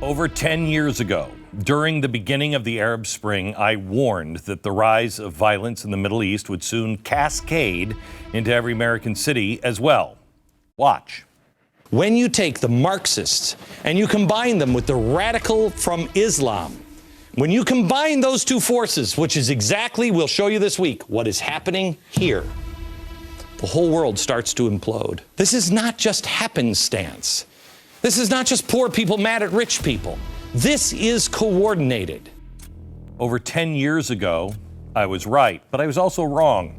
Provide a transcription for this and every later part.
Over 10 years ago, during the beginning of the Arab Spring, I warned that the rise of violence in the Middle East would soon cascade into every American city as well. Watch. When you take the Marxists and you combine them with the radical from Islam, when you combine those two forces, which is exactly, we'll show you this week, what is happening here, the whole world starts to implode. This is not just happenstance. This is not just poor people mad at rich people. This is coordinated. Over 10 years ago, I was right, but I was also wrong,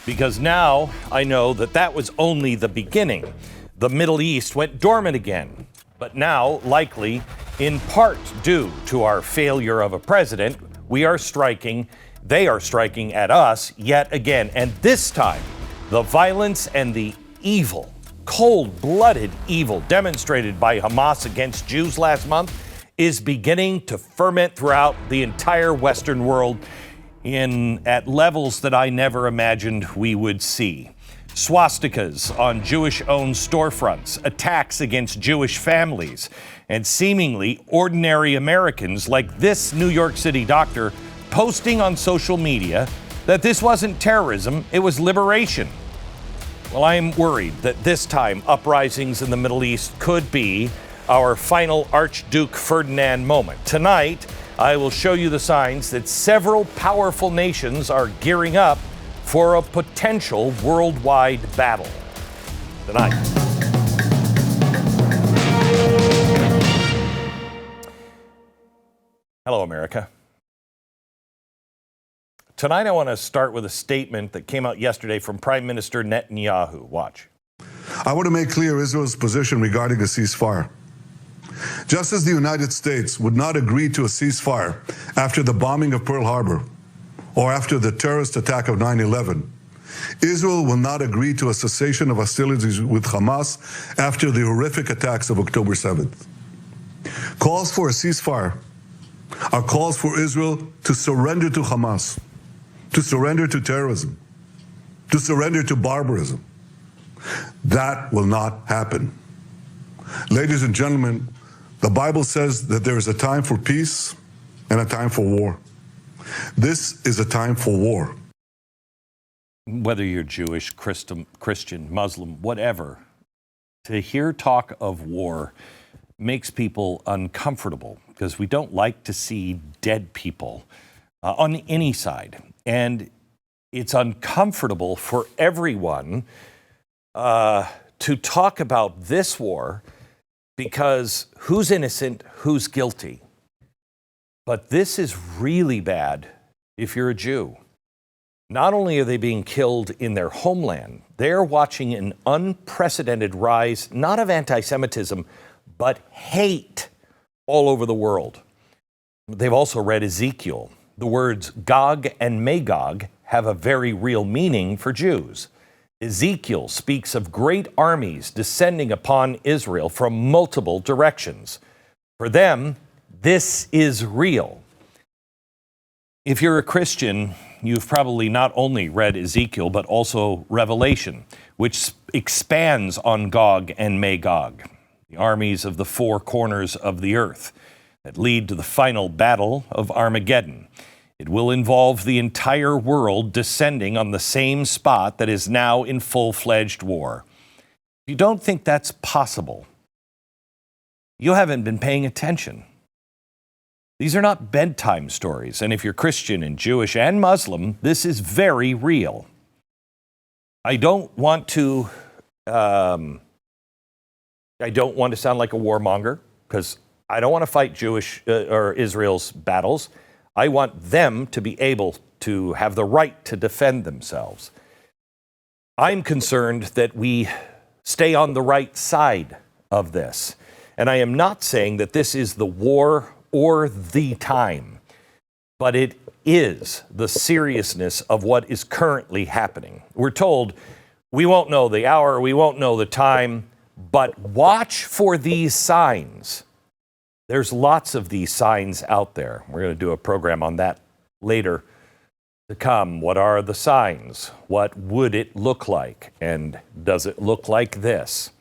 because now I know that that was only the beginning. The Middle East went dormant again, but now, likely in part due to our failure of a president, they are striking at us yet again. And this time, the violence and the evil, cold-blooded evil demonstrated by Hamas against Jews last month is beginning to ferment throughout the entire Western world at levels that I never imagined we would see. Swastikas on Jewish-owned storefronts, attacks against Jewish families, and seemingly ordinary Americans like this New York City doctor posting on social media that this wasn't terrorism, it was liberation. Well, I'm worried that this time uprisings in the Middle East could be our final Archduke Ferdinand moment. Tonight, I will show you the signs that several powerful nations are gearing up for a potential worldwide battle. Tonight. Hello, America. Tonight, I want to start with a statement that came out yesterday from Prime Minister Netanyahu. Watch. I want to make clear Israel's position regarding a ceasefire. Just as the United States would not agree to a ceasefire after the bombing of Pearl Harbor or after the terrorist attack of 9/11, Israel will not agree to a cessation of hostilities with Hamas after the horrific attacks of October 7th. Calls for a ceasefire are calls for Israel to surrender to Hamas, to surrender to terrorism, to surrender to barbarism. That will not happen. Ladies and gentlemen, the Bible says that there is a time for peace and a time for war. This is a time for war. Whether you're Jewish, Christian, Muslim, whatever, to hear talk of war makes people uncomfortable because we don't like to see dead people on any side. And it's uncomfortable for everyone to talk about this war because who's innocent, who's guilty. But this is really bad if you're a Jew. Not only are they being killed in their homeland, they're watching an unprecedented rise, not of anti-Semitism, but hate all over the world. They've also read Ezekiel. The words Gog and Magog have a very real meaning for Jews. Ezekiel speaks of great armies descending upon Israel from multiple directions. For them, this is real. If you're a Christian, you've probably not only read Ezekiel, but also Revelation, which expands on Gog and Magog, the armies of the four corners of the earth that lead to the final battle of Armageddon. It will involve the entire world descending on the same spot that is now in full-fledged war. If you don't think that's possible, you haven't been paying attention. These are not bedtime stories, and if you're Christian and Jewish and Muslim, this is very real. I don't want to sound like a warmonger, because I don't want to fight Jewish or Israel's battles. I want them to be able to have the right to defend themselves. I'm concerned that we stay on the right side of this. And I am not saying that this is the war or the time, but it is the seriousness of what is currently happening. We're told we won't know the hour, we won't know the time, but watch for these signs. There's lots of these signs out there. We're going to do a program on that later to come. What are the signs? What would it look like? And does it look like this?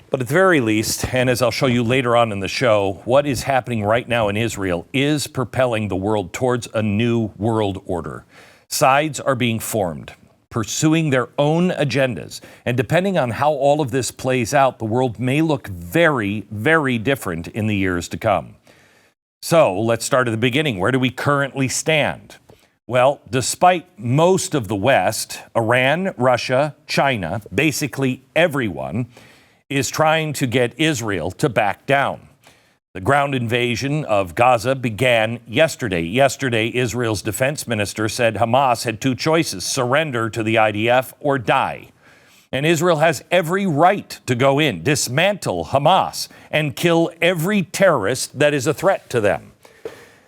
But at the very least, and as I'll show you later on in the show, what is happening right now in Israel is propelling the world towards a new world order. Sides are being formed, pursuing their own agendas. And depending on how all of this plays out, the world may look very, very different in the years to come. So let's start at the beginning. Where do we currently stand? Well, despite most of the West, Iran, Russia, China, basically everyone is trying to get Israel to back down. The ground invasion of Gaza began yesterday. Yesterday, Israel's defense minister said Hamas had two choices: surrender to the IDF or die. And Israel has every right to go in, dismantle Hamas, and kill every terrorist that is a threat to them.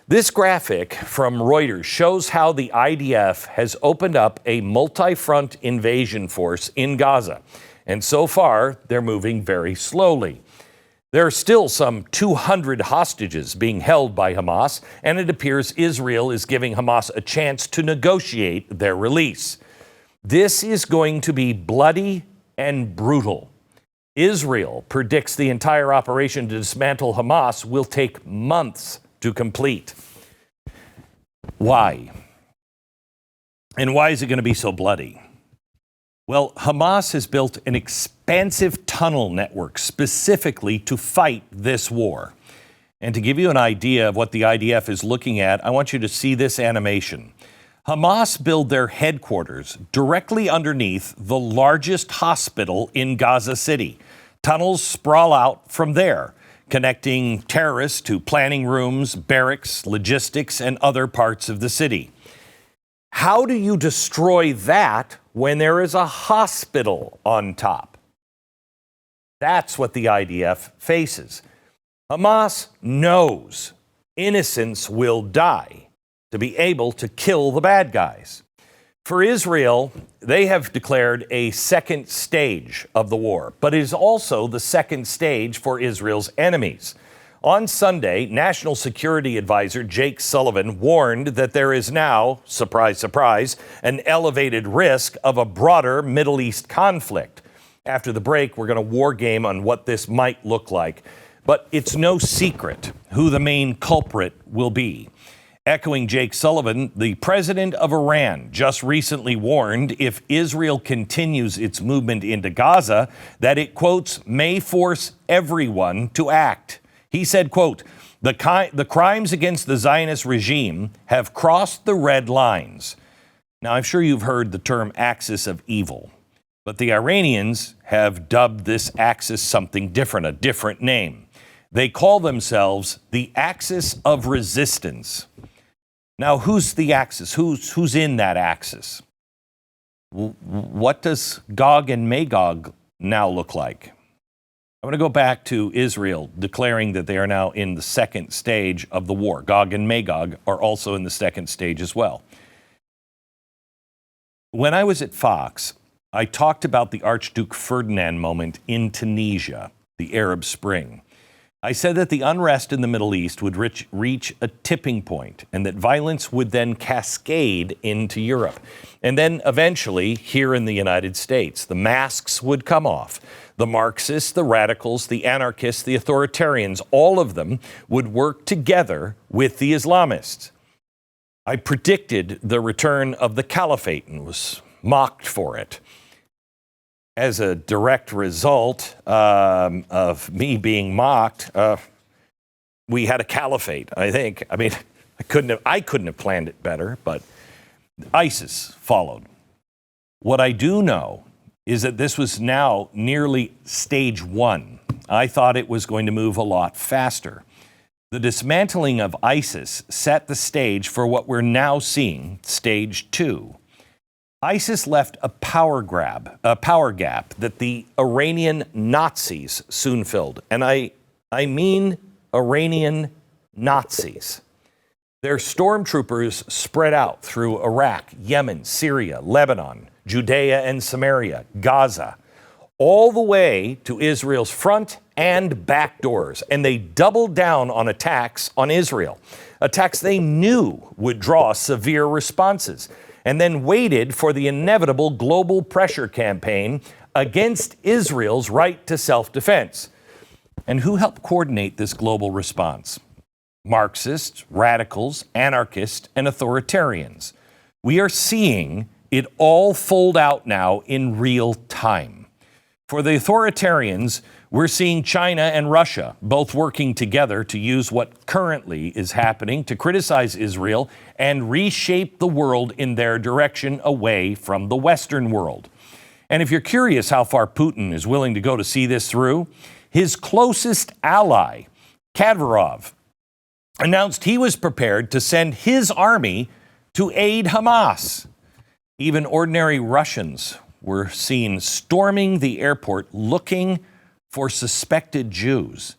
This graphic from Reuters shows how the IDF has opened up a multi-front invasion force in Gaza. And so far, they're moving very slowly. There are still some 200 hostages being held by Hamas, and it appears Israel is giving Hamas a chance to negotiate their release. This is going to be bloody and brutal. Israel predicts the entire operation to dismantle Hamas will take months to complete. Why? And why is it going to be so bloody? Well, Hamas has built an expansive tunnel network specifically to fight this war. And to give you an idea of what the IDF is looking at, I want you to see this animation. Hamas built their headquarters directly underneath the largest hospital in Gaza City. Tunnels sprawl out from there, connecting terrorists to planning rooms, barracks, logistics, and other parts of the city. How do you destroy that when there is a hospital on top? That's what the IDF faces. Hamas knows innocents will die to be able to kill the bad guys. For Israel, they have declared a second stage of the war, but it is also the second stage for Israel's enemies. On Sunday, National Security Advisor Jake Sullivan warned that there is now, surprise, surprise, an elevated risk of a broader Middle East conflict. After the break, we're going to war game on what this might look like. But it's no secret who the main culprit will be. Echoing Jake Sullivan, the president of Iran just recently warned if Israel continues its movement into Gaza, that it, quotes, may force everyone to act. He said, quote, the crimes against the Zionist regime have crossed the red lines. Now, I'm sure you've heard the term axis of evil, but the Iranians have dubbed this axis something different, a different name. They call themselves the axis of resistance. Now, who's the axis? Who's in that axis? What does Gog and Magog now look like? I'm going to go back to Israel declaring that they are now in the second stage of the war. Gog and Magog are also in the second stage as well. When I was at Fox, I talked about the Archduke Ferdinand moment in Tunisia, the Arab Spring. I said that the unrest in the Middle East would reach a tipping point and that violence would then cascade into Europe. And then eventually, here in the United States, the masks would come off. The Marxists, the radicals, the anarchists, the authoritarians, all of them would work together with the Islamists. I predicted the return of the caliphate and was mocked for it. As a direct result of me being mocked, we had a caliphate, I think. I mean, I couldn't have planned it better, but ISIS followed. What I do know is that this was now nearly stage one. I thought it was going to move a lot faster. The dismantling of ISIS set the stage for what we're now seeing, stage two. ISIS left a power gap that the Iranian Nazis soon filled. And I mean Iranian Nazis. Their stormtroopers spread out through Iraq, Yemen, Syria, Lebanon, Judea and Samaria, Gaza, all the way to Israel's front and back doors. And they doubled down on attacks on Israel, attacks they knew would draw severe responses, and then waited for the inevitable global pressure campaign against Israel's right to self-defense. And who helped coordinate this global response? Marxists, radicals, anarchists, and authoritarians. We are seeing it all fold out now in real time. For the authoritarians, we're seeing China and Russia both working together to use what currently is happening to criticize Israel and reshape the world in their direction away from the Western world. And if you're curious how far Putin is willing to go to see this through, his closest ally, Kadyrov, announced he was prepared to send his army to aid Hamas. Even ordinary Russians were seen storming the airport looking for suspected Jews.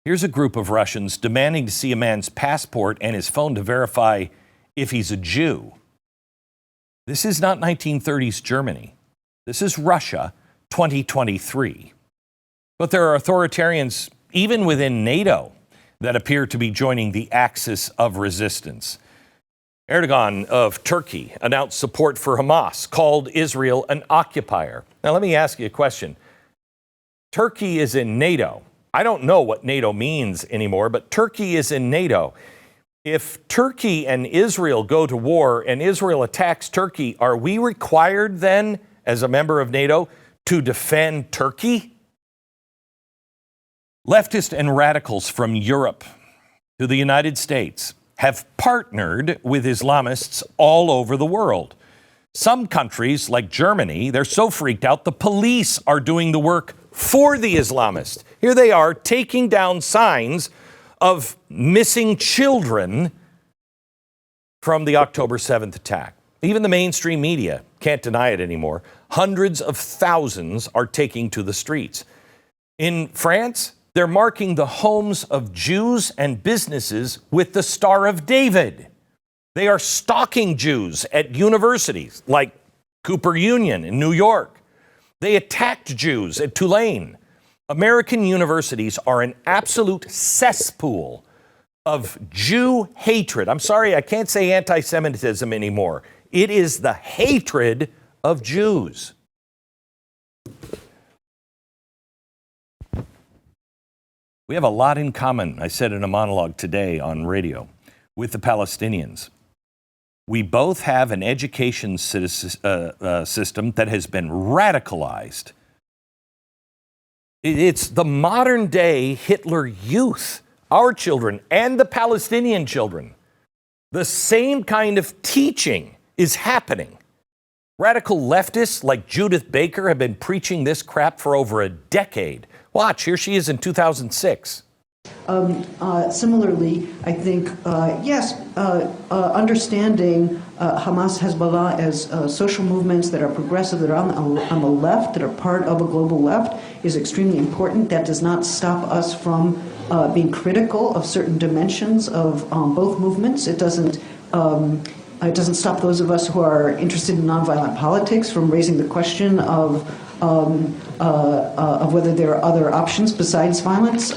Here's a group of Russians demanding to see a man's passport and his phone to verify if he's a Jew. This is not 1930s Germany. This is Russia, 2023. But there are authoritarians, even within NATO, that appear to be joining the axis of resistance. Erdogan of Turkey announced support for Hamas, called Israel an occupier. Now, let me ask you a question. Turkey is in NATO. I don't know what NATO means anymore, but Turkey is in NATO. If Turkey and Israel go to war and Israel attacks Turkey, are we required then, as a member of NATO, to defend Turkey? Leftists and radicals from Europe to the United States have partnered with Islamists all over the world. Some countries, like Germany, they're so freaked out, the police are doing the work for the Islamists. Here they are taking down signs of missing children from the October 7th attack. Even the mainstream media can't deny it anymore. Hundreds of thousands are taking to the streets. In France, they're marking the homes of Jews and businesses with the Star of David. They are stalking Jews at universities like Cooper Union in New York. They attacked Jews at Tulane. American universities are an absolute cesspool of Jew hatred. I'm sorry, I can't say anti-Semitism anymore. It is the hatred of Jews. We have a lot in common, I said in a monologue today on radio, with the Palestinians. We both have an education system that has been radicalized. It's the modern day Hitler youth, our children and the Palestinian children. The same kind of teaching is happening. Radical leftists like Judith Baker have been preaching this crap for over a decade. Watch, here she is in 2006. Similarly, I think, understanding Hamas, Hezbollah as social movements that are progressive, that are on the left, that are part of a global left, is extremely important. That does not stop us from being critical of certain dimensions of both movements. It doesn't stop those of us who are interested in nonviolent politics from raising the question of whether there are other options besides violence.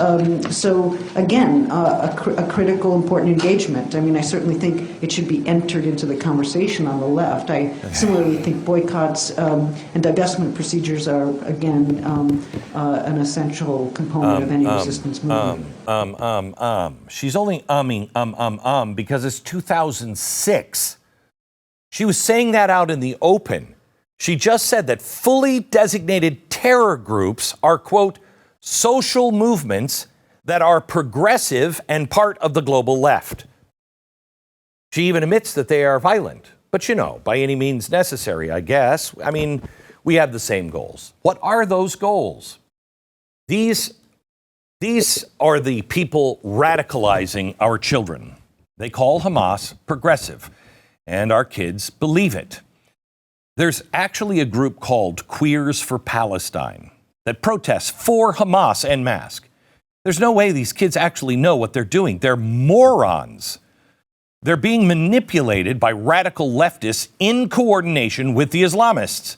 So again, a critical, important engagement. I mean, I certainly think it should be entered into the conversation on the left. I similarly think boycotts and divestment procedures are, again, an essential component of any resistance movement. She's only umming, because it's 2006. She was saying that out in the open. She just said that fully designated terror groups are, quote, social movements that are progressive and part of the global left. She even admits that they are violent, but by any means necessary, I guess. I mean, we have the same goals. What are those goals? These are the people radicalizing our children. They call Hamas progressive, and our kids believe it. There's actually a group called Queers for Palestine that protests for Hamas en masse. There's no way these kids actually know what they're doing. They're morons. They're being manipulated by radical leftists in coordination with the Islamists.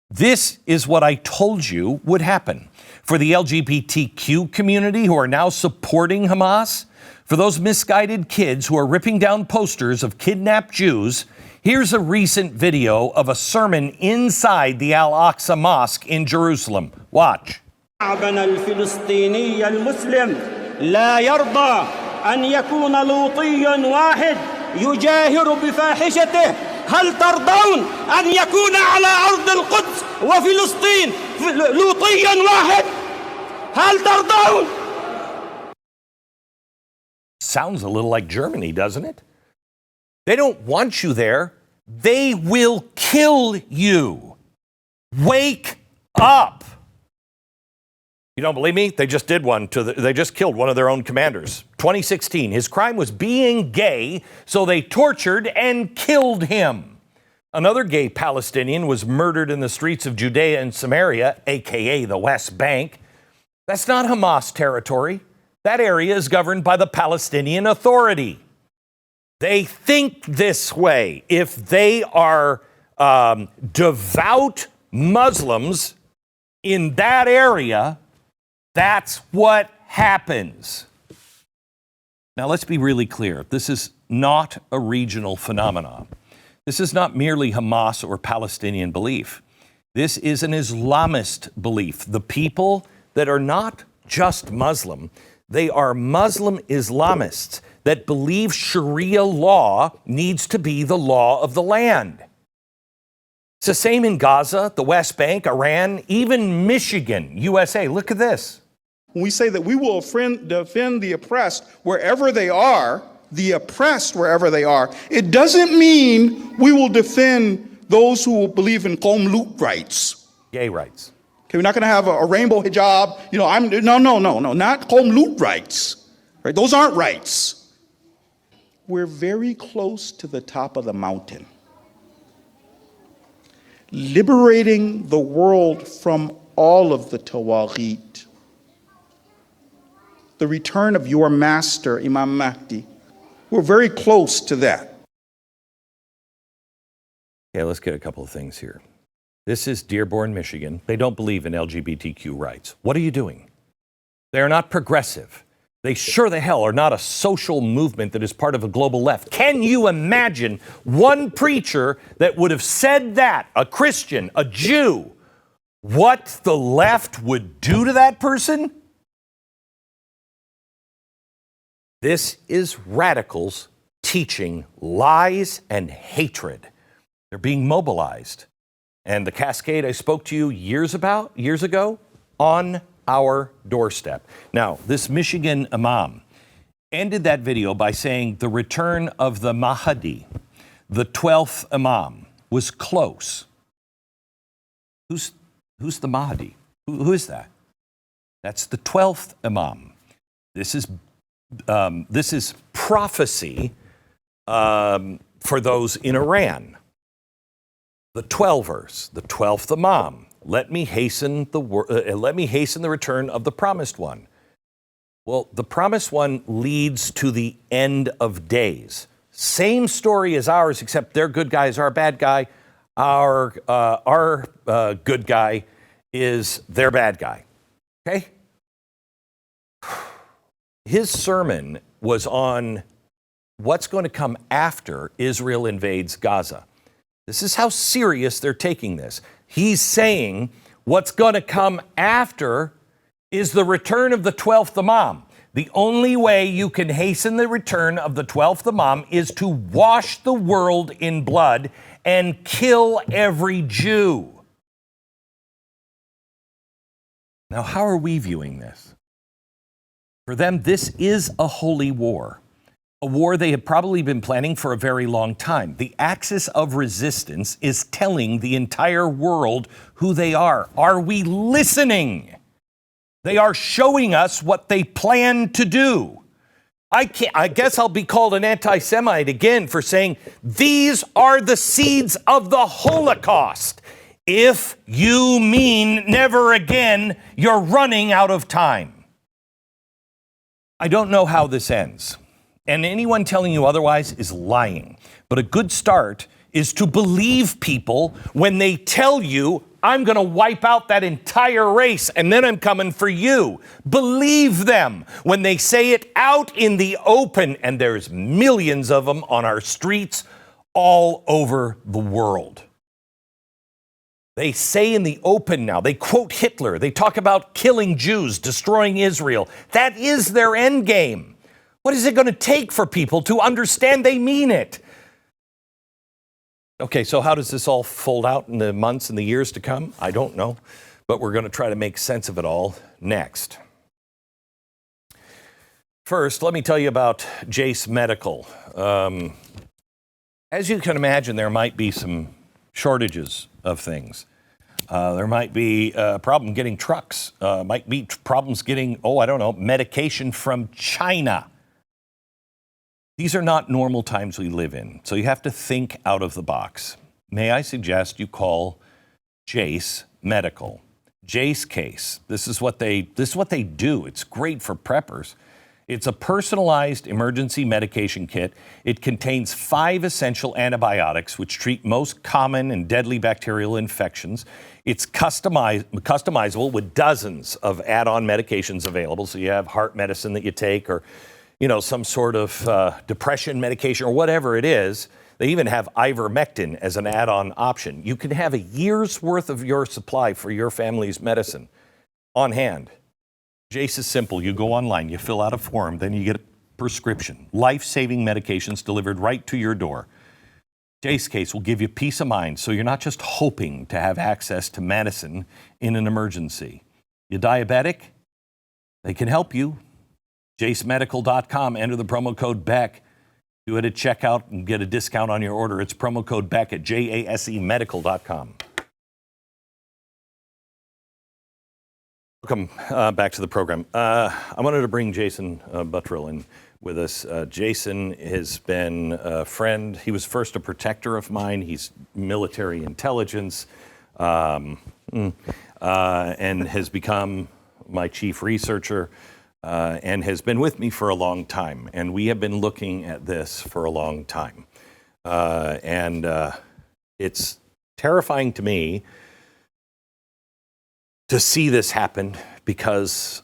This is what I told you would happen. for the LGBTQ community who are now supporting Hamas, for those misguided kids who are ripping down posters of kidnapped Jews, here's a recent video of a sermon inside the Al-Aqsa Mosque in Jerusalem. Watch. شعبنا الفلسطيني المسلم لا يرضى أن يكون لوطيا واحد يجاهر بفاحشته. هل ترضون أن يكون على أرض القدس وفلسطين لوطيا واحد؟ هل ترضون؟ Sounds a little like Germany, doesn't it? They don't want you there. They will kill you. Wake up. You don't believe me? They just did one they just killed one of their own commanders. 2016. His crime was being gay, so they tortured and killed him. Another gay Palestinian was murdered in the streets of Judea and Samaria, aka the West Bank. That's not Hamas territory. That area is governed by the Palestinian Authority. They think this way. If they are devout Muslims in that area, that's what happens. Now, let's be really clear. This is not a regional phenomenon. This is not merely Hamas or Palestinian belief. This is an Islamist belief. The people that are not just Muslim, they are Muslim Islamists that believe Sharia law needs to be the law of the land. It's the same in Gaza, the West Bank, Iran, even Michigan, USA. Look at this. When we say that we will defend the oppressed wherever they are, the oppressed wherever they are, it doesn't mean we will defend those who believe in Qom rights. Gay rights. Okay, we're not going to have a rainbow hijab. You know, no, not Qom rights. Right? Those aren't rights. We're very close to the top of the mountain. Liberating the world from all of the tawaghit. The return of your master, Imam Mahdi. We're very close to that. Okay, let's get a couple of things here. This is Dearborn, Michigan. They don't believe in LGBTQ rights. What are you doing? They are not progressive. They sure the hell are not a social movement that is part of a global left. Can you imagine one preacher that would have said that, a Christian, a Jew, what the left would do to that person? This is radicals teaching lies and hatred. They're being mobilized. And the cascade I spoke to you years ago, on our doorstep. Now, this Michigan imam ended that video by saying the return of the Mahdi, the 12th imam, was close. Who's the Mahdi? Who is that? That's the 12th imam. This is prophecy for those in Iran. The 12ers, the 12th imam. Let me hasten the return of the promised one. Well, the promised one leads to the end of days. Same story as ours, except their good guy is our bad guy. Our good guy is their bad guy. Okay? His sermon was on what's going to come after Israel invades Gaza. This is how serious they're taking this. He's saying what's going to come after is the return of the 12th imam. The only way you can hasten the return of the 12th imam is to wash the world in blood and kill every Jew. Now, how are we viewing this? For them, this is a holy war. A war they have probably been planning for a very long time. The axis of resistance is telling the entire world who they are. Are we listening? They are showing us what they plan to do. I guess I'll be called an anti-Semite again for saying these are the seeds of the Holocaust. If you mean never again, you're running out of time. I don't know how this ends. And anyone telling you otherwise is lying. But a good start is to believe people when they tell you, I'm going to wipe out that entire race and then I'm coming for you. Believe them when they say it out in the open, and there's millions of them on our streets all over the world. They say in the open now, they quote Hitler, they talk about killing Jews, destroying Israel. That is their end game. What is it going to take for people to understand they mean it? Okay, so how does this all fold out in the months and the years to come? I don't know, but we're going to try to make sense of it all next. First, let me tell you about Jase Medical. As you can imagine, there might be some shortages of things. There might be a problem getting trucks, might be problems getting, medication from China. These are not normal times we live in, so you have to think out of the box. May I suggest you call Jase Medical. Jase Case. This is what they do. It's great for preppers. It's a personalized emergency medication kit. It contains 5 essential antibiotics which treat most common and deadly bacterial infections. It's customizable with dozens of add-on medications available. So you have heart medicine that you take, or some sort of depression medication or whatever it is. They even have ivermectin as an add-on option. You can have a year's worth of your supply for your family's medicine on hand. Jase is simple. You go online, you fill out a form, then you get a prescription. Life-saving medications delivered right to your door. Jase Case will give you peace of mind, so you're not just hoping to have access to medicine in an emergency. You diabetic? They can help you. JaseMedical.com. Enter the promo code Beck. Do it at checkout and get a discount on your order. It's promo code Beck at JaseMedical.com. Welcome back to the program. I wanted to bring Jason Buttrill in with us. Jason has been a friend. He was first a protector of mine. He's military intelligence and has become my chief researcher and has been with me for a long time. And we have been looking at this for a long time. And it's terrifying to me to see this happen, because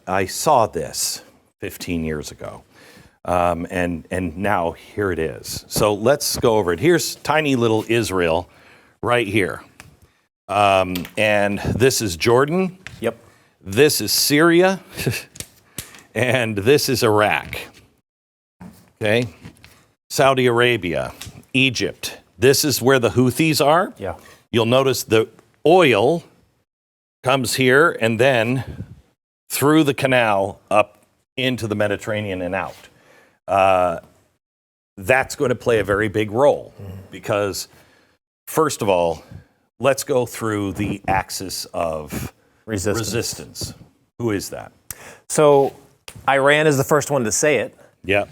I saw this 15 years ago. And now here it is. So let's go over it. Here's tiny little Israel right here. And this is Jordan. Yep. This is Syria. And this is Iraq. Okay. Saudi Arabia, Egypt. This is where the Houthis are. Yeah. You'll notice the oil comes here and then through the canal up into the Mediterranean and out. That's going to play a very big role because, first of all, let's go through the axis of resistance. Who is that? So Iran is the first one to say it. Yep.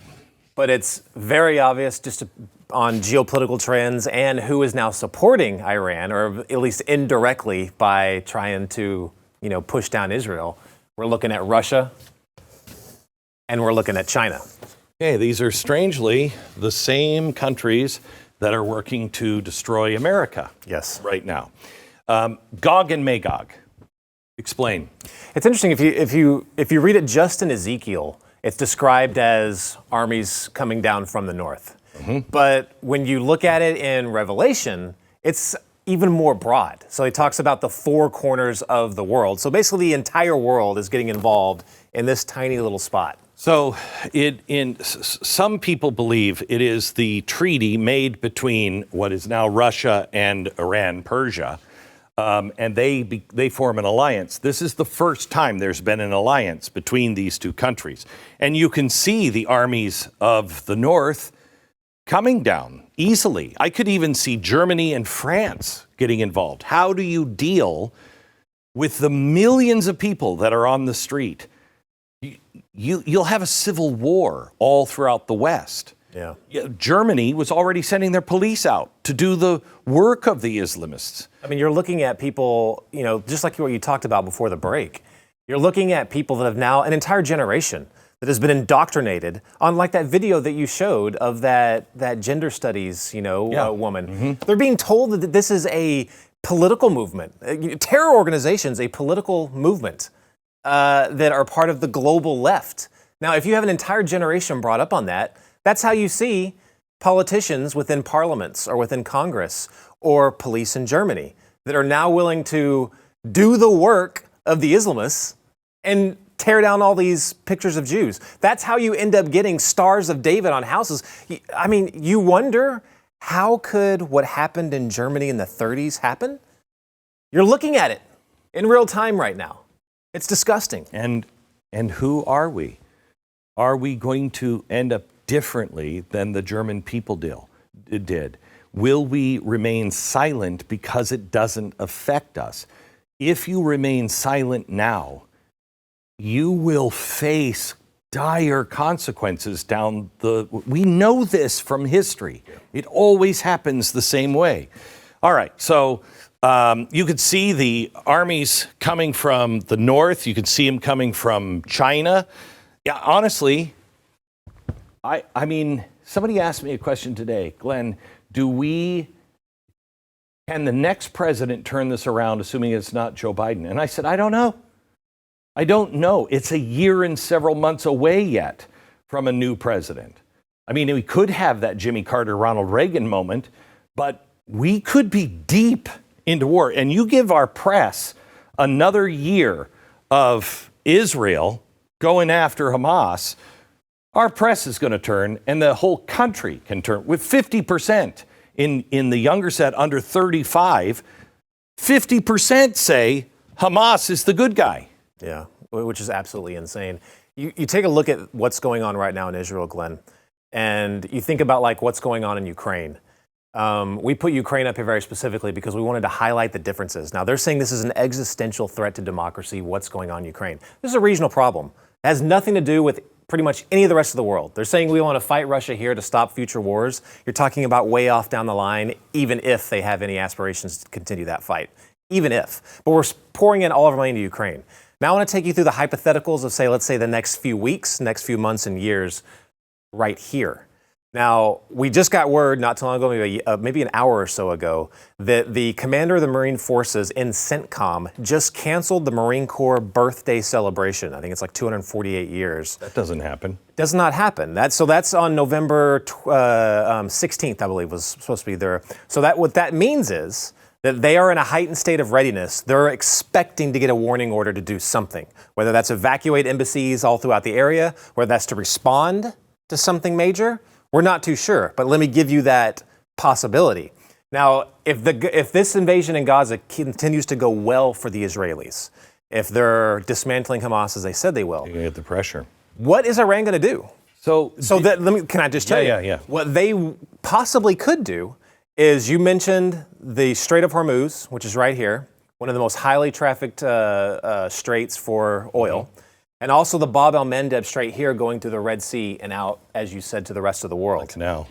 But it's very obvious just on geopolitical trends and who is now supporting Iran, or at least indirectly by trying to, push down Israel. We're looking at Russia and we're looking at China. Okay, these are strangely the same countries that are working to destroy America. Yes. Right now. Gog and Magog. Explain. It's interesting if you read it just in Ezekiel, it's described as armies coming down from the north. Mm-hmm. But when you look at it in Revelation, it's even more broad. So he talks about the 4 corners of the world. So basically the entire world is getting involved in this tiny little spot. So some people believe it is the treaty made between what is now Russia and Iran, Persia, and they form an alliance. This is the first time there's been an alliance between these two countries. And you can see the armies of the north coming down easily. I could even see Germany and France getting involved. How do you deal with the millions of people that are on the street? You'll have a civil war all throughout the West. Yeah. Germany was already sending their police out to do the work of the Islamists. I mean, you're looking at people, just like what you talked about before the break. You're looking at people that have now, an entire generation, that has been indoctrinated on, like that video that you showed of that gender studies, woman. They're being told that this is a political movement. Terror organizations, a political movement that are part of the global left. Now, if you have an entire generation brought up on that, that's how you see politicians within parliaments or within Congress or police in Germany that are now willing to do the work of the Islamists and tear down all these pictures of Jews. That's how you end up getting stars of David on houses. I mean, you wonder, how could what happened in Germany in the 30s happen? You're looking at it in real time right now. It's disgusting. And who are we? Are we going to end up differently than the German people did? Will we remain silent because it doesn't affect us? If you remain silent now, you will face dire consequences down the... We know this from history. It always happens the same way. All right, so you could see the armies coming from the north. You could see them coming from China. Yeah, honestly, I mean, somebody asked me a question today, Glenn, can the next president turn this around, assuming it's not Joe Biden? And I said, I don't know. I don't know. It's a year and several months away yet from a new president. I mean, we could have that Jimmy Carter, Ronald Reagan moment, but we could be deep into war. And you give our press another year of Israel going after Hamas, our press is going to turn, and the whole country can turn. With 50% in the younger set under 35, 50% say Hamas is the good guy. Yeah, which is absolutely insane. You take a look at what's going on right now in Israel, Glenn, and you think about like what's going on in Ukraine. We put Ukraine up here very specifically because we wanted to highlight the differences. Now, they're saying this is an existential threat to democracy, what's going on in Ukraine. This is a regional problem. It has nothing to do with pretty much any of the rest of the world. They're saying we want to fight Russia here to stop future wars. You're talking about way off down the line, even if they have any aspirations to continue that fight. Even if. But we're pouring in all of our money into Ukraine. Now I want to take you through the hypotheticals of, let's say the next few weeks, next few months and years right here. Now, we just got word not too long ago, maybe an hour or so ago, that the commander of the Marine Forces in CENTCOM just canceled the Marine Corps birthday celebration. I think it's like 248 years. That doesn't happen. Does not happen. That's on November 16th, I believe, was supposed to be there. So what that means is that they are in a heightened state of readiness. They're expecting to get a warning order to do something, whether that's evacuate embassies all throughout the area, whether that's to respond to something major. We're not too sure, but let me give you that possibility. Now, if this invasion in Gaza continues to go well for the Israelis, if they're dismantling Hamas as they said they will, you're gonna get the pressure. What is Iran going to do? Can I just tell you? Yeah. What they possibly could do is, you mentioned the Strait of Hormuz, which is right here, one of the most highly trafficked straits for oil. And also the Bab el-Mandeb Strait here going through the Red Sea and out, as you said, to the rest of the world. Like now.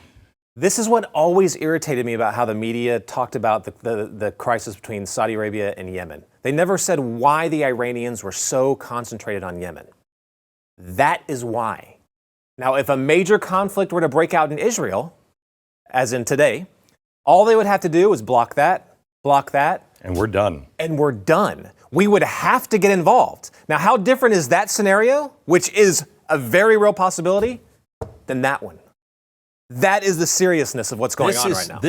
This is what always irritated me about how the media talked about the crisis between Saudi Arabia and Yemen. They never said why the Iranians were so concentrated on Yemen. That is why. Now, if a major conflict were to break out in Israel, as in today, all they would have to do is block that, and we're done. And we're done. We would have to get involved. Now, how different is that scenario, which is a very real possibility, than that one? That is the seriousness of what's going on right now.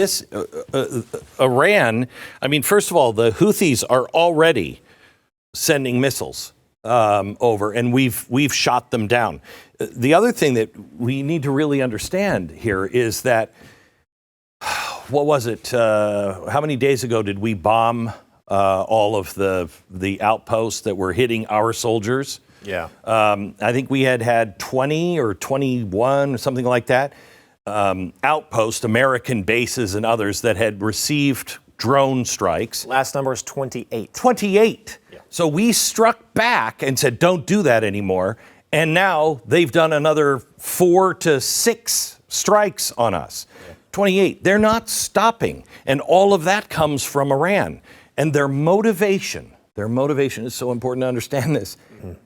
Iran, I mean, first of all, the Houthis are already sending missiles over, and we've shot them down. The other thing that we need to really understand here is that, what was it? How many days ago did we bomb all of the outposts that were hitting our soldiers? Yeah. I think we had 20 or 21 or something like that. Outposts, American bases and others that had received drone strikes. Last number is 28. 28. Yeah. So we struck back and said, don't do that anymore. And now they've done another 4 to 6 strikes on us. Yeah. 28. They're not stopping. And all of that comes from Iran. And their motivation is so important to understand this,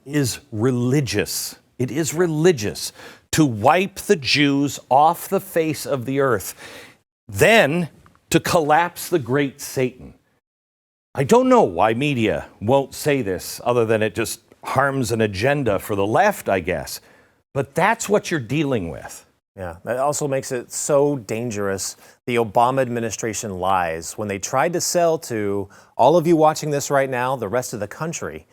is religious. It is religious to wipe the Jews off the face of the earth, then to collapse the great Satan. I don't know why media won't say this other than it just harms an agenda for the left, I guess. But that's what you're dealing with. Yeah, that also makes it so dangerous. The Obama administration lies when they tried to sell to all of you watching this right now, the rest of the country,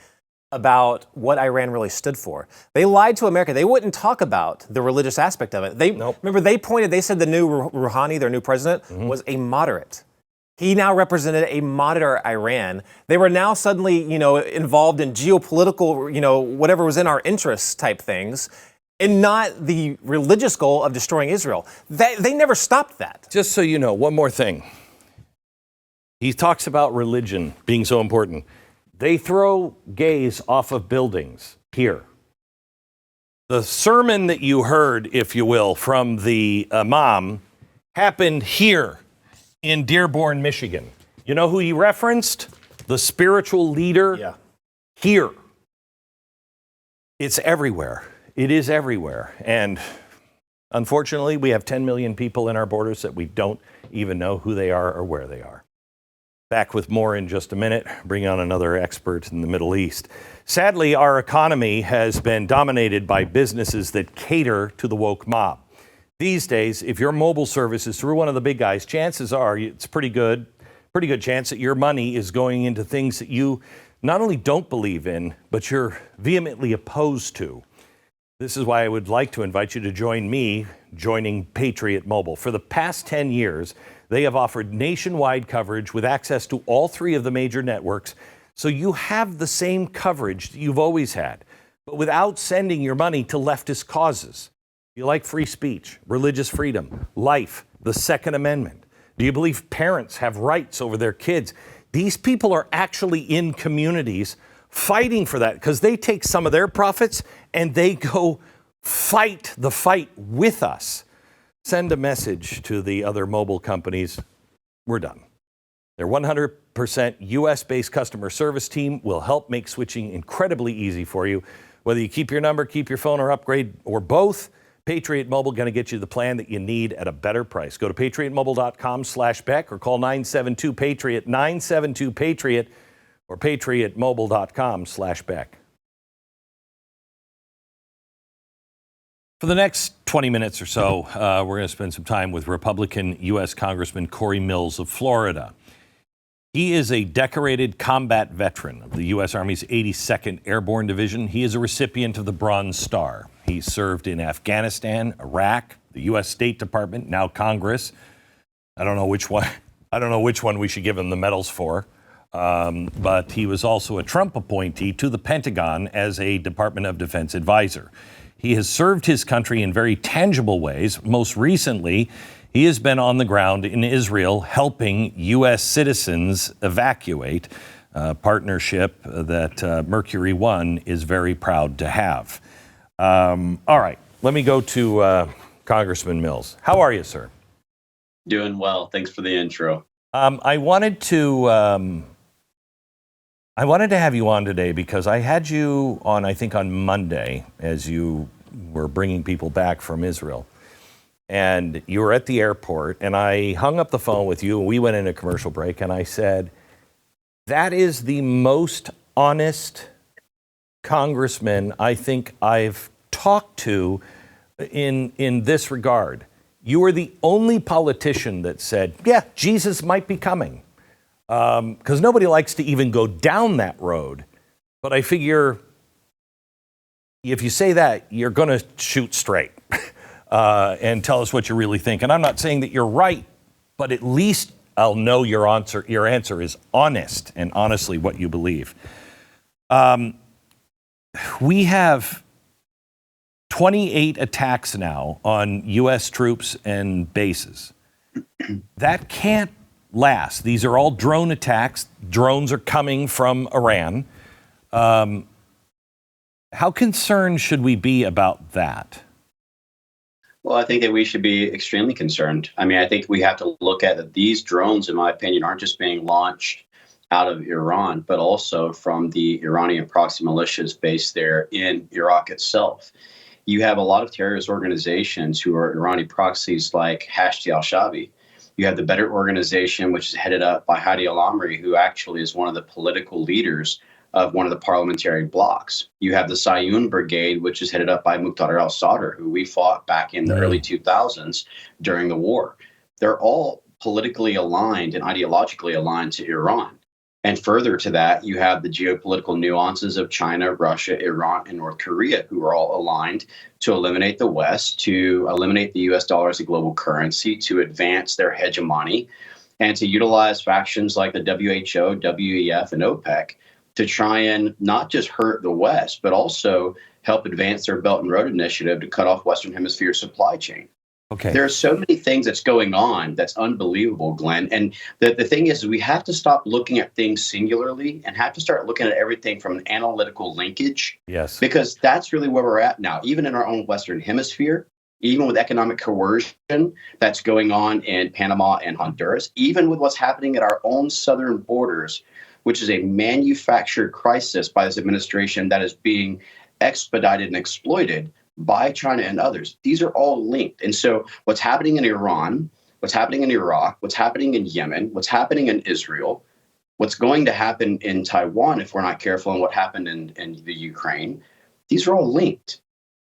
about what Iran really stood for. They lied to America. They wouldn't talk about the religious aspect of it. Remember, they said the new Rouhani, their new president, was a moderate. He now represented a moderate Iran. They were now suddenly, involved in geopolitical, whatever was in our interests type things, and not the religious goal of destroying Israel. They never stopped that. Just so you know, one more thing. He talks about religion being so important. They throw gays off of buildings here. The sermon that you heard, if you will, from the imam happened here in Dearborn, Michigan. You know who he referenced? The spiritual leader. Yeah. Here. It's everywhere. It is everywhere. And unfortunately, we have 10 million people in our borders that we don't even know who they are or where they are. Back with more in just a minute. Bring on another expert in the Middle East. Sadly, our economy has been dominated by businesses that cater to the woke mob. These days, if your mobile service is through one of the big guys, chances are it's pretty good chance that your money is going into things that you not only don't believe in, but you're vehemently opposed to. This is why I would like to invite you to join me joining Patriot Mobile. For the past 10 years, they have offered nationwide coverage with access to all three of the major networks, so you have the same coverage that you've always had, but without sending your money to leftist causes. Do you like free speech, religious freedom, life, the Second Amendment? Do you believe parents have rights over their kids? These people are actually in communities fighting for that because they take some of their profits and they go fight the fight with us. Send a message to the other mobile companies. We're done. Their 100% US-based customer service team will help make switching incredibly easy for you. Whether you keep your number, keep your phone, or upgrade, or both, Patriot Mobile going to get you the plan that you need at a better price. Go to patriotmobile.com/Beck or call 972-PATRIOT, 972-PATRIOT, or patriotmobile.com/Beck. For the next 20 minutes or so, we're going to spend some time with Republican U.S. Congressman Cory Mills of Florida. He is a decorated combat veteran of the U.S. Army's 82nd Airborne Division. He is a recipient of the Bronze Star. He served in Afghanistan, Iraq, the U.S. State Department, now Congress. I don't know which one we should give him the medals for. But he was also a Trump appointee to the Pentagon as a Department of Defense advisor. He has served his country in very tangible ways. Most recently, he has been on the ground in Israel helping U.S. citizens evacuate, a partnership that Mercury One is very proud to have. All right, let me go to Congressman Mills. How are you, sir? Doing well. Thanks for the intro. I wanted to have you on today because I had you on, I think, on Monday as you were bringing people back from Israel. And you were at the airport, and I hung up the phone with you, and we went in a commercial break, and I said, that is the most honest congressman I think I've talked to in this regard. You were the only politician that said, yeah, Jesus might be coming. Because nobody likes to even go down that road. But I figure if you say that, you're going to shoot straight and tell us what you really think. And I'm not saying that you're right, but at least I'll know your answer. Your answer is honest and honestly what you believe. We have 28 attacks now on U.S. troops and bases. That can't last. These are all drone attacks. Drones are coming from Iran. How concerned should we be about that? Well, I think that we should be extremely concerned. I mean, I think we have to look at that these drones, in my opinion, aren't just being launched out of Iran, but also from the Iranian proxy militias based there in Iraq itself. you have a lot of terrorist organizations who are Iranian proxies like Hashd al-Shabi. You have the Better organization, which is headed up by Hadi al-Amri, who actually is one of the political leaders of one of the parliamentary blocs. You have the Sayun Brigade, which is headed up by Muqtada al-Sadr, who we fought back in the early 2000s during the war. They're all politically aligned and ideologically aligned to Iran. And further to that, you have the geopolitical nuances of China, Russia, Iran, and North Korea, who are all aligned to eliminate the West, to eliminate the US dollar as a global currency, to advance their hegemony, and to utilize factions like the WHO, WEF, and OPEC to try and not just hurt the West, but also help advance their Belt and Road Initiative to cut off Western Hemisphere supply chain. Okay. There are so many things that's going on that's unbelievable, Glenn. And the thing is, we have to stop looking at things singularly and have to start looking at everything from an analytical linkage. Yes. Because that's really where we're at now, even in our own Western Hemisphere, even with economic coercion that's going on in Panama and Honduras, even with what's happening at our own southern borders, which is a manufactured crisis by this administration that is being expedited and exploited by China and others. These are all linked. And so what's happening in Iran, what's happening in Iraq, what's happening in Yemen, what's happening in Israel, what's going to happen in Taiwan if we're not careful, and what happened in the Ukraine, these are all linked.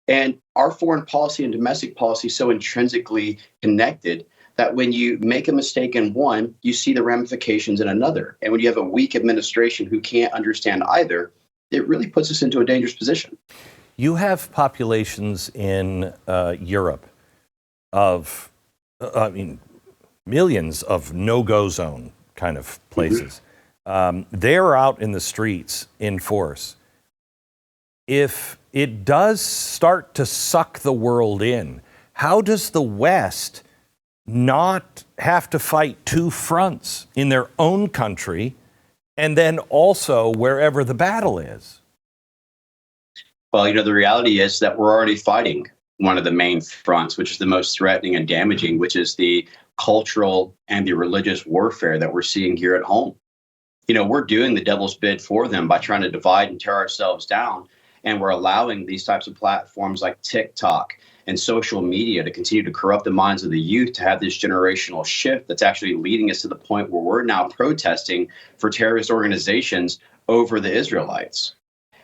And our foreign policy and domestic policy is so intrinsically connected that when you make a mistake in one, you see the ramifications in another. And when you have a weak administration who can't understand either, it really puts us into a dangerous position. You have populations in Europe of, millions of no-go zone kind of places. They're out in the streets in force. If it does start to suck the world in, how does the West not have to fight two fronts in their own country and then also wherever the battle is? Well, the reality is that we're already fighting one of the main fronts, which is the most threatening and damaging, which is the cultural and the religious warfare that we're seeing here at home. We're doing the devil's bid for them by trying to divide and tear ourselves down. And we're allowing these types of platforms like TikTok and social media to continue to corrupt the minds of the youth, to have this generational shift that's actually leading us to the point where we're now protesting for terrorist organizations over the Israelites.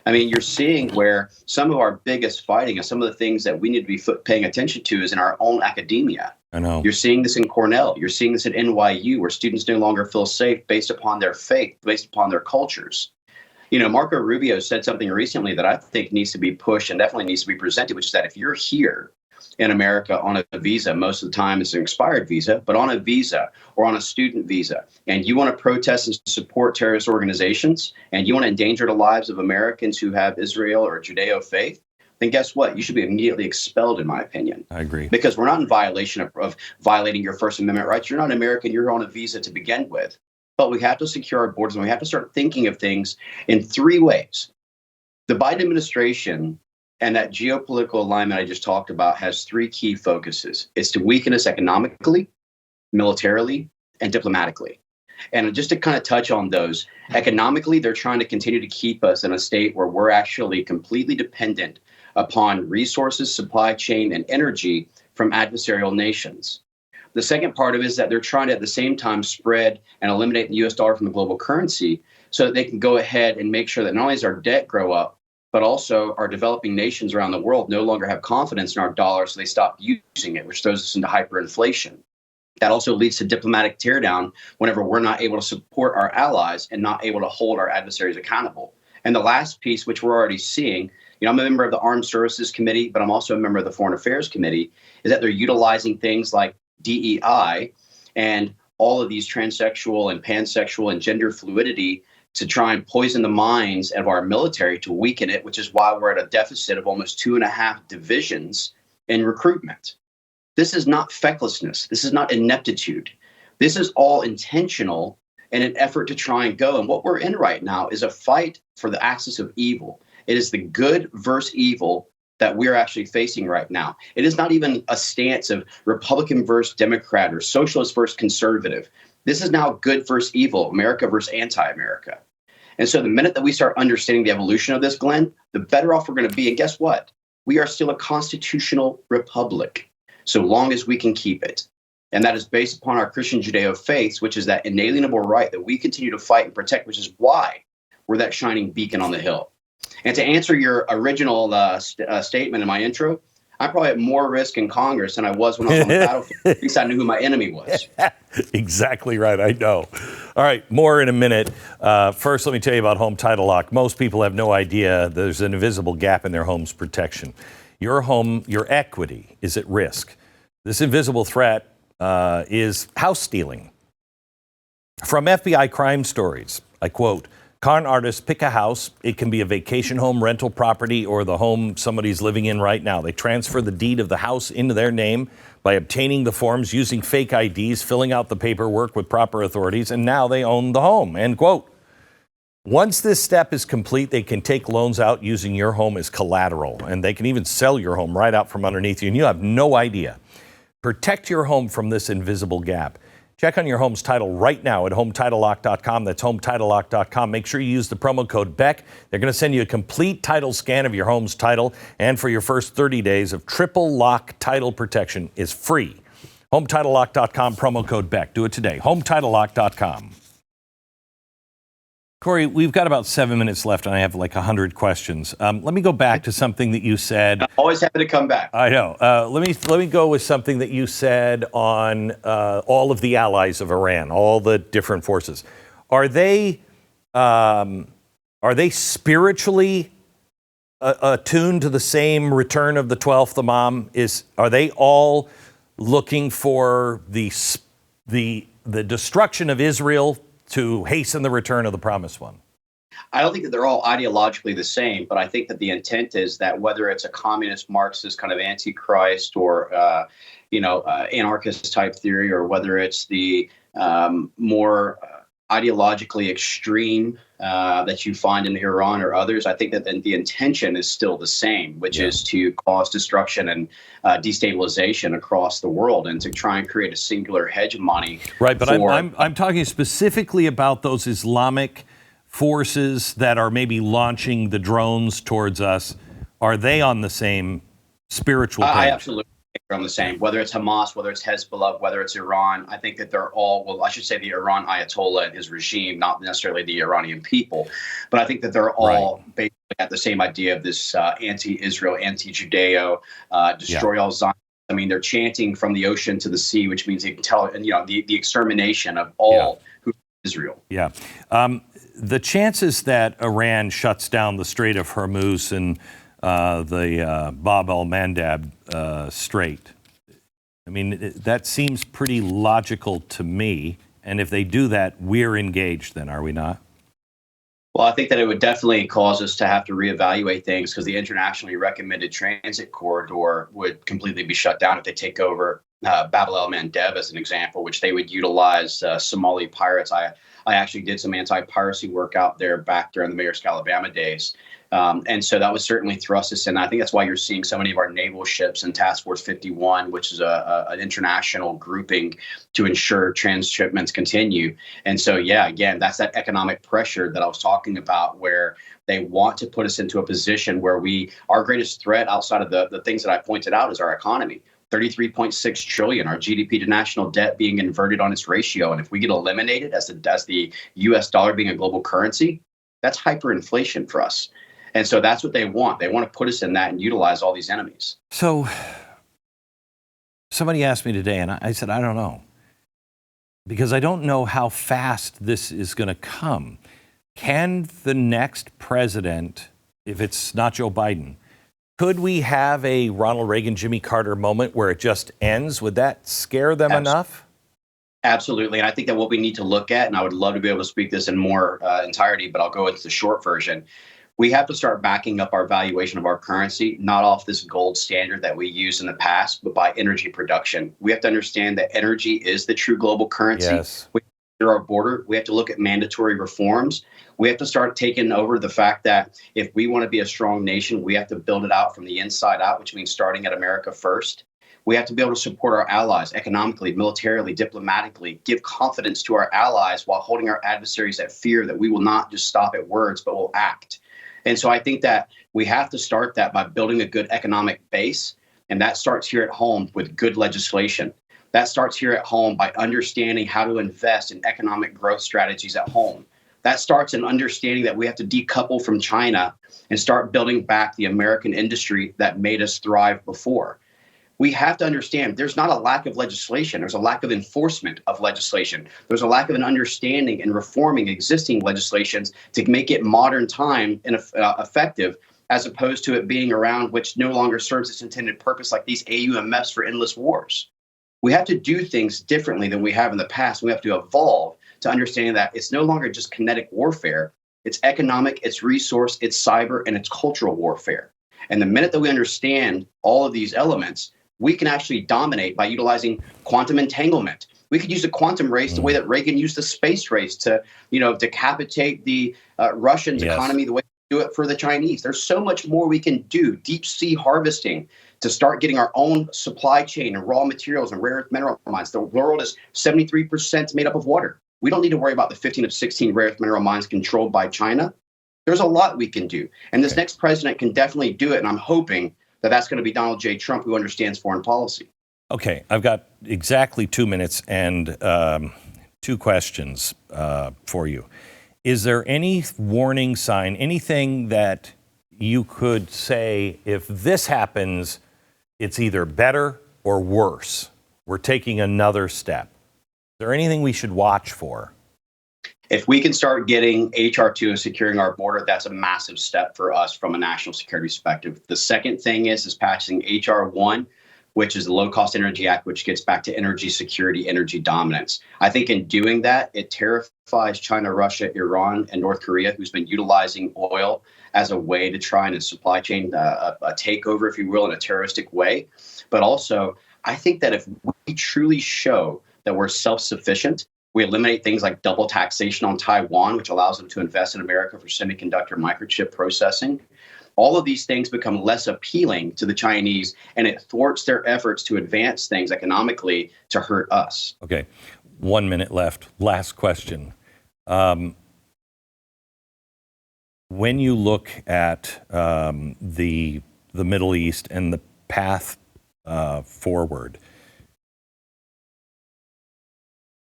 You're seeing where some of our biggest fighting and some of the things that we need to be paying attention to is in our own academia. I know. You're seeing this in Cornell. You're seeing this at NYU, where students no longer feel safe based upon their faith, based upon their cultures. Marco Rubio said something recently that I think needs to be pushed and definitely needs to be presented, which is that if you're here in America on a visa, most of the time it's an expired visa, but on a visa or on a student visa, and you want to protest and support terrorist organizations, and you want to endanger the lives of Americans who have Israel or Judeo faith, then guess what? You should be immediately expelled, in my opinion. I agree. Because we're not in violation of violating your First Amendment rights. You're not American. You're on a visa to begin with. But we have to secure our borders, and we have to start thinking of things in three ways. The Biden administration and that geopolitical alignment I just talked about has three key focuses. It's to weaken us economically, militarily, and diplomatically. And just to kind of touch on those, economically, they're trying to continue to keep us in a state where we're actually completely dependent upon resources, supply chain, and energy from adversarial nations. The second part of it is that they're trying to at the same time spread and eliminate the US dollar from the global currency so that they can go ahead and make sure that not only does our debt grow up, but also our developing nations around the world no longer have confidence in our dollar, so they stop using it, which throws us into hyperinflation. That also leads to diplomatic teardown whenever we're not able to support our allies and not able to hold our adversaries accountable. And the last piece, which we're already seeing, I'm a member of the Armed Services Committee, but I'm also a member of the Foreign Affairs Committee, is that they're utilizing things like DEI and all of these transsexual and pansexual and gender fluidity to try and poison the minds of our military to weaken it, which is why we're at a deficit of almost 2.5 divisions in recruitment. This is not fecklessness. This is not ineptitude. This is all intentional in an effort to try and go. And what we're in right now is a fight for the axis of evil. It is the good versus evil that we're actually facing right now. It is not even a stance of Republican versus Democrat or socialist versus conservative. This is now good versus evil, America versus anti-America. And so the minute that we start understanding the evolution of this, Glenn, the better off we're going to be. And guess what? we are still a constitutional republic, so long as we can keep it. And that is based upon our Christian Judeo faiths, which is that inalienable right that we continue to fight and protect, which is why we're that shining beacon on the hill. And to answer your original statement in my intro, I'm probably at more risk in Congress than I was when I was on the battlefield. At least I knew who my enemy was. Exactly right. I know. All right. More in a minute. First, let me tell you about home title lock. Most people have no idea there's an invisible gap in their home's protection. Your home, your equity is at risk. This invisible threat is house stealing. From FBI crime stories, I quote, con artists pick a house. It can be a vacation home, rental property, or the home somebody's living in right now. They transfer the deed of the house into their name by obtaining the forms, using fake IDs, filling out the paperwork with proper authorities, and now they own the home, end quote. Once this step is complete, they can take loans out using your home as collateral, and they can even sell your home right out from underneath you, and you have no idea. Protect your home from this invisible gap. Check on your home's title right now at HomeTitleLock.com. That's HomeTitleLock.com. Make sure you use the promo code BECK. They're going to send you a complete title scan of your home's title. And for your first 30 days of triple lock title protection is free. HomeTitleLock.com, promo code BECK. Do it today. HomeTitleLock.com. Cory, we've got about 7 minutes left, and I have like 100 questions. Let me go back to something that you said. I'm always happy to come back. I know. Let me go with something that you said on all of the allies of Iran, all the different forces. Are they spiritually attuned to the same return of the 12th Imam? Are they all looking for the destruction of Israel to hasten the return of the promised one? I don't think that they're all ideologically the same, but I think that the intent is that whether it's a communist Marxist kind of antichrist or, anarchist type theory, or whether it's the more ideologically extreme that you find in Iran or others, I think that the intention is still the same, which is to cause destruction and destabilization across the world and to try and create a singular hegemony. Right, but I'm talking specifically about those Islamic forces that are maybe launching the drones towards us. Are they on the same spiritual page? I absolutely think they're on the same. Whether it's Hamas, whether it's Hezbollah, whether it's Iran, I think that they're all, well, I should say the Iran Ayatollah and his regime, not necessarily the Iranian people, but I think that they're all basically at the same idea of this anti-Israel, anti-Judeo, destroy all Zion. I mean, they're chanting from the ocean to the sea, which means they can tell, the extermination of all who Israel. Yeah. The chances that Iran shuts down the Strait of Hormuz and the Bab el-Mandab Strait, I mean, that seems pretty logical to me. And if they do that, we're engaged then, are we not? Well, I think that it would definitely cause us to have to reevaluate things, because the internationally recommended transit corridor would completely be shut down if they take over Bab el-Mandeb as an example, which they would utilize Somali pirates. I actually did some anti-piracy work out there back during the Mayor's Alabama days. And so that would certainly thrust us in. I think that's why you're seeing so many of our naval ships in Task Force 51, which is an international grouping to ensure transshipments continue. And so, again, that's that economic pressure that I was talking about, where they want to put us into a position where our greatest threat outside of the things that I pointed out is our economy. 33.6 trillion, our GDP to national debt being inverted on its ratio. And if we get eliminated as the US dollar being a global currency, that's hyperinflation for us. And so that's what they want. They want to put us in that and utilize all these enemies. So somebody asked me today, and I said, I don't know, because I don't know how fast this is going to come. Can the next president, if it's not Joe Biden, could we have a Ronald Reagan, Jimmy Carter moment where it just ends? Would that scare them enough? Absolutely. And I think that what we need to look at, and I would love to be able to speak this in more entirety, but I'll go into the short version. We have to start backing up our valuation of our currency, not off this gold standard that we used in the past, but by energy production. We have to understand that energy is the true global currency. Yes. Our border, we have to look at mandatory reforms. We have to start taking over the fact that if we want to be a strong nation, we have to build it out from the inside out, which means starting at America first. We have to be able to support our allies economically, militarily, diplomatically, give confidence to our allies while holding our adversaries at fear that we will not just stop at words, but will act. And so I think that we have to start that by building a good economic base. And that starts here at home with good legislation. That starts here at home by understanding how to invest in economic growth strategies at home. That starts in understanding that we have to decouple from China and start building back the American industry that made us thrive before. We have to understand there's not a lack of legislation. There's a lack of enforcement of legislation. There's a lack of an understanding and reforming existing legislations to make it modern time and effective, as opposed to it being around which no longer serves its intended purpose, like these AUMFs for endless wars. We have to do things differently than we have in the past. We have to evolve to understanding that it's no longer just kinetic warfare. It's economic, it's resource, it's cyber, and it's cultural warfare. And the minute that we understand all of these elements, we can actually dominate by utilizing quantum entanglement. We could use the quantum race the way that Reagan used the space race to, decapitate the Russian economy the way we do it for the Chinese. There's so much more we can do. Deep sea harvesting to start getting our own supply chain and raw materials and rare earth mineral mines. The world is 73% made up of water. We don't need to worry about the 15 of 16 rare earth mineral mines controlled by China. There's a lot we can do. And this next president can definitely do it. And I'm hoping that that's going to be Donald J. Trump, who understands foreign policy. Okay, I've got exactly 2 minutes and 2 questions for you. Is there any warning sign, anything that you could say, if this happens, it's either better or worse? We're taking another step. Is there anything we should watch for? If we can start getting HR2 and securing our border, that's a massive step for us from a national security perspective. The second thing is passing HR1, which is the Low Cost Energy Act, which gets back to energy security, energy dominance. I think in doing that, it terrifies China, Russia, Iran, and North Korea, who's been utilizing oil as a way to try and supply chain a takeover, if you will, in a terroristic way. But also, I think that if we truly show that we're self-sufficient, we eliminate things like double taxation on Taiwan, which allows them to invest in America for semiconductor microchip processing. All of these things become less appealing to the Chinese, and it thwarts their efforts to advance things economically to hurt us. Okay, 1 minute left. Last question. When you look at the Middle East and the path forward,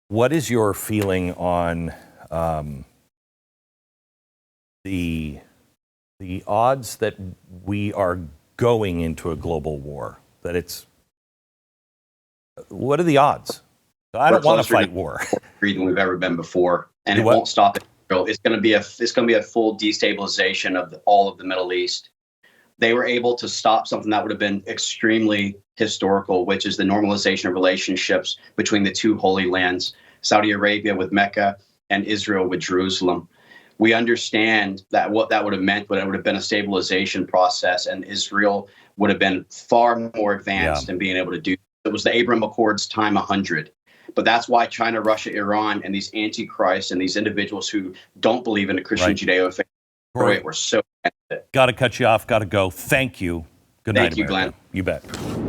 what is your feeling on the odds that we are going into a global war? What are the odds? I don't want to fight war. Than we've ever been before, and it won't stop it. It's going to be a full destabilization of all of the Middle East. They were able to stop something that would have been extremely historical, which is the normalization of relationships between the two holy lands, Saudi Arabia with Mecca and Israel with Jerusalem. We understand that what that would have meant, but it would have been a stabilization process, and Israel would have been far more advanced in being able to do. It was the Abraham Accords time 100. But that's why China, Russia, Iran, and these antichrists and these individuals who don't believe in the Christian Judeo-faith were so against it. Got to cut you off. Got to go. Thank you. Good night, Thank you, America. Glenn. You bet.